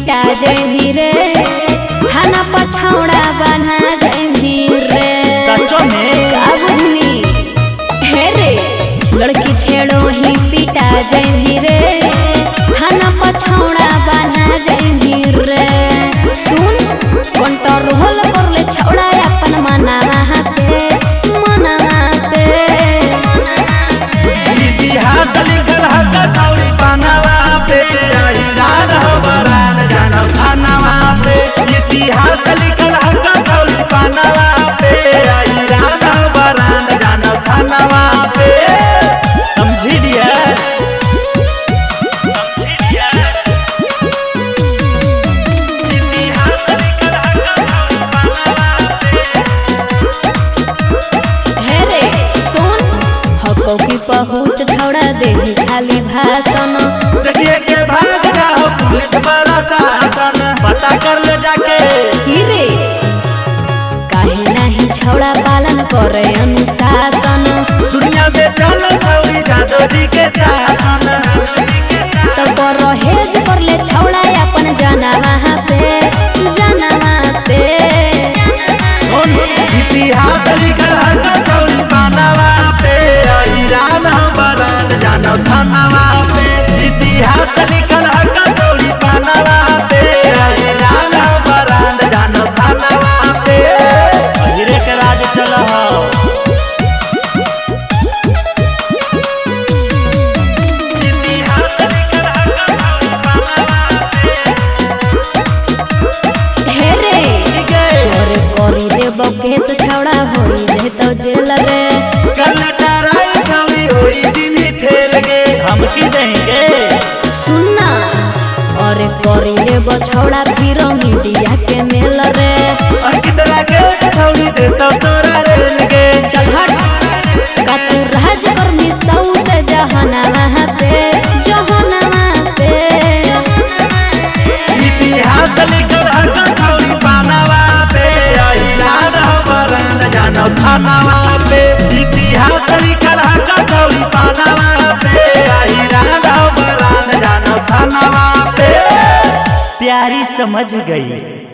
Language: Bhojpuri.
पिटा जैभी रे, थाना पछौड़ा बना जैभी रे। सचो में का बुझनी हे रे, लड़की छेड़ो ही पिटा जैभी रे, थाना पछौड़ा बना जैभी रे। सुन कंट्रोल कर ले छौड़ा अपन मनावा पे, मनावा पे। इतिहास लिखल है कौड़ी पानावा पे, ईरान हो बरान जानो थानावा पे। इतिहास लिखल है कौड़ी पानावा पे, ईरान हो बरान जानो थानावा पे। समझी लिया इतिहास लिखल है कौड़ी पानावा पे। हे रे सुन हको की पहुँच छौड़ा दे खाली भाषण। देखिए के भाग जाओ पुलिस बड़ा शासन, पता कर ले जाके की रे काहे नहीं छौड़ा पालन करे अनुशासन। दुनिया में चल छौड़ी जादव जी के शासन। तो परहेज कर ले छौड़ा अपन जानवा पे, जानवा पे। इतिहास लिखल है छौड़ी पानावा पे, ईरान हो बरान जानो थानावा पे। इतिहास लिखल है छौड़ी पानावा पे, ईरान हो बरान जानो थानावा पे। हीरे के राज चल हो केस छौड़ा होई जे तो जेल रे। कल टराई छौड़ी होई जिमी ठेल गे, हम की देंगे सुनना और करी ले बछौड़ा फिर मीडिया के मेल रे। और कितना के छौड़ी दे तो तोरा रेल गे। चल हट का तू राज कर मिसौ से जहानावा पे, जहानावा पे। इतिहास लिखल है छौड़ी पानावा पे, ईरान हो बरान जानो थानावा पे। इतिहास लिखल है छौड़ी पानावा पे, ईरान हो बरान जानो थानावा पे। प्यारी समझ गई।